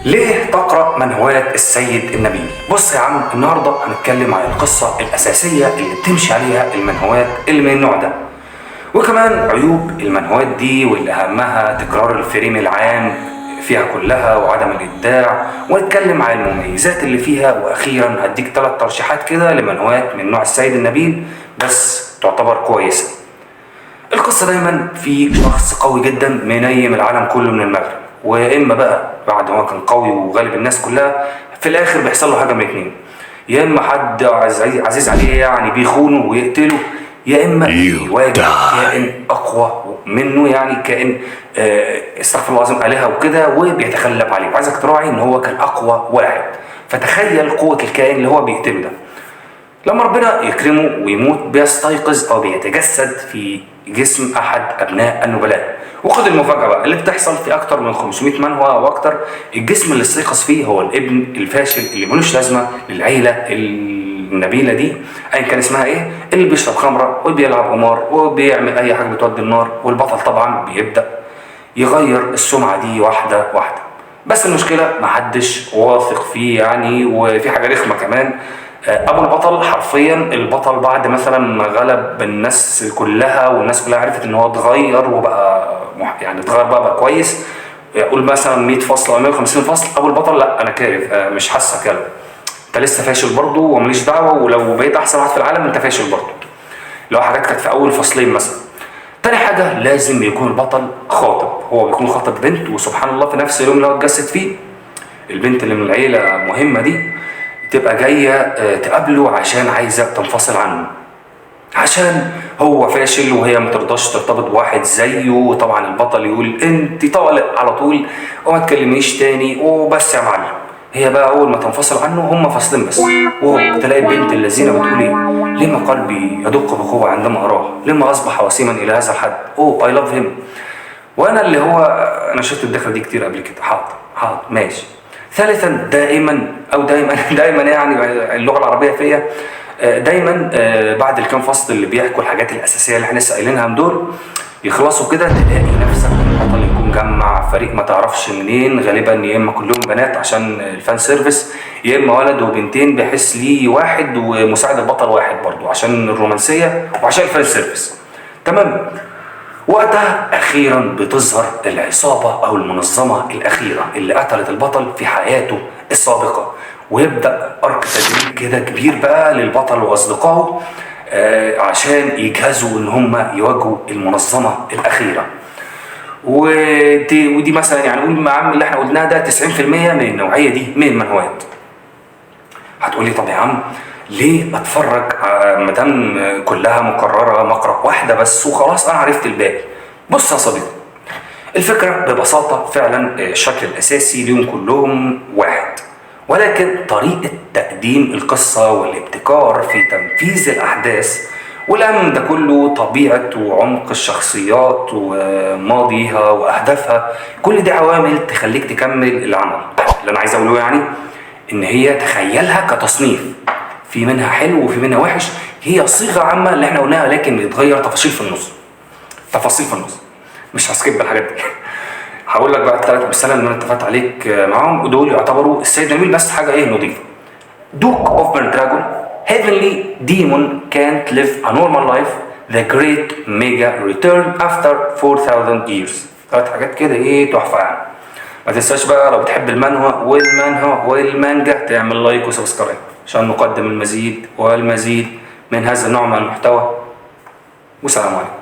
ليه تقرأ منهوات السيد النبيل؟ بص يا عم، النهاردة هنتكلم عن القصة الأساسية اللي بتمشي عليها المنهوات اللي من النوع ده، وكمان عيوب المنهوات دي واللي أهمها تكرار الفريم العام فيها كلها وعدم الإبداع، ونتكلم عن المميزات اللي فيها، وأخيرا هديك 3 ترشيحات كده لمنهوات من نوع السيد النبيل بس تعتبر كويسة. القصة دايما في شخص قوي جدا منيم العالم كله من المغرب، واما بقى بعد ما كان قوي وغالب الناس كلها في الاخر بيحصل له حاجه من اتنين: يا اما حد عزيز عليه يعني بيخونه ويقتله، يا اما يواجه كائن اقوى منه، يعني كائن استغفر الله العظيم الهه وكده، وبيتغلب عليه. وعايزك تراعي ان هو كان اقوى واحد، فتخيل قوه الكائن اللي هو بيقتله ده. لما ربنا يكرمه ويموت بيستيقظ او بيتجسد في جسم احد ابناء النبلاء. وخد المفاجاه بقى اللي بتحصل في اكتر من 500 منهوى او اكتر: الجسم اللي استيقظ فيه هو الابن الفاشل اللي ملوش لازمه للعيله النبيله دي ايا كان اسمها ايه، اللي بيشرب خمره وبيلعب قمار وبيعمل اي حاجه بتودي النار. والبطل طبعا بيبدا يغير السمعه دي واحده واحده، بس المشكله محدش واثق فيه يعني. وفي حاجه رخمه كمان: ابو البطل حرفيا البطل بعد مثلا ما غلب الناس كلها والناس كلها عرفت ان هو اتغير وبقى يعني اتغير بقى كويس، يقول مثلا 100 فصل او 150 فصل، ابو البطل لا انا كارف، مش حاسه كده، انت لسه فاشل برضه وماليش دعوه، ولو بقيت احسن واحد في العالم انت فاشل برضه. لو حاجات كانت في اول فصلين مثلا. تاني حاجه لازم يكون البطل خاطب، هو بيكون خاطب بنت، وسبحان الله في نفس اليوم اللي هو اتجسد فيه البنت اللي من العيله المهمه دي تبقى جاية تقابله عشان عايزة تنفصل عنه، عشان هو فاشل وهي مترضاش ترتبط بواحد زيه. وطبعا البطل يقول انت طالق على طول وما تكلميش تاني وبس يا معلم. هي بقى اول ما تنفصل عنه هم فاصلين بس، وهو تلاقي البنت اللذينه بتقول ايه: لما قلبي يدق بقوه عندما اراه، لما اصبح وسيما الى هذا الحد، اوه اي لاف هيم. وانا اللي هو انا شفت الدخله دي كتير قبل كده. حاضر ماشي. ثالثا دائما يعني اللغه العربيه فيا دايما بعد الكام فصل اللي بيحكوا الحاجات الاساسيه اللي احنا لسه قايلينها من دول يخلصوا كده، تلاقي نفسك البطل يكون جمع فريق ما تعرفش منين، غالبا يا اما كلهم بنات عشان الفان سيرفيس، يا اما ولد وبنتين بحيث ليه واحد ومساعد البطل واحد برضه عشان الرومانسيه وعشان الفان سيرفيس. تمام. وقتها اخيرا بتظهر العصابه او المنظمه الاخيره اللي قتلت البطل في حياته السابقه، ويبدا ارك تدريب كده كبير بقى للبطل واصدقائه عشان يجهزوا ان هم يواجهوا المنظمه الاخيره. ودي مثلا يعني قول يا عم اللي احنا قلناه ده 90% من النوعيه دي من المنهوات. هتقولي طب يا عم ليه اتفرج مادام كلها مكرره مقرأ واحده بس وخلاص انا عرفت الباقي؟ بص يا صديقي، الفكره ببساطه فعلا الشكل الاساسي ليهم كلهم واحد، ولكن طريقه تقديم القصه والابتكار في تنفيذ الاحداث والأهم ده كله طبيعه وعمق الشخصيات وماضيها واهدافها، كل دي عوامل تخليك تكمل العمل. اللي انا عايز اقوله يعني ان هي تخيلها كتصنيف، في منها حلو وفي منها وحش، هي صيغه عامه اللي احنا قلناها، لكن بيتغير تفاصيل في النص. مش هسكيب بالحاجات دي. هقول لك بقى ال3 امثله اللي انا اتفقت عليك معاهم، ودول يعتبروا السيد نبيل بس حاجه ايه نضيفه. دوك اوف بيردراجون، heavenly demon can't live a normal life, the great mega return after 4000 years. 3 حاجات كده ايه تحفه يعني. ما تنساش بقى لو بتحب المانهوا والمانجا تعمل لايك وسبسكرايب عشان نقدم المزيد والمزيد من هذا النوع من المحتوى. والسلام عليكم.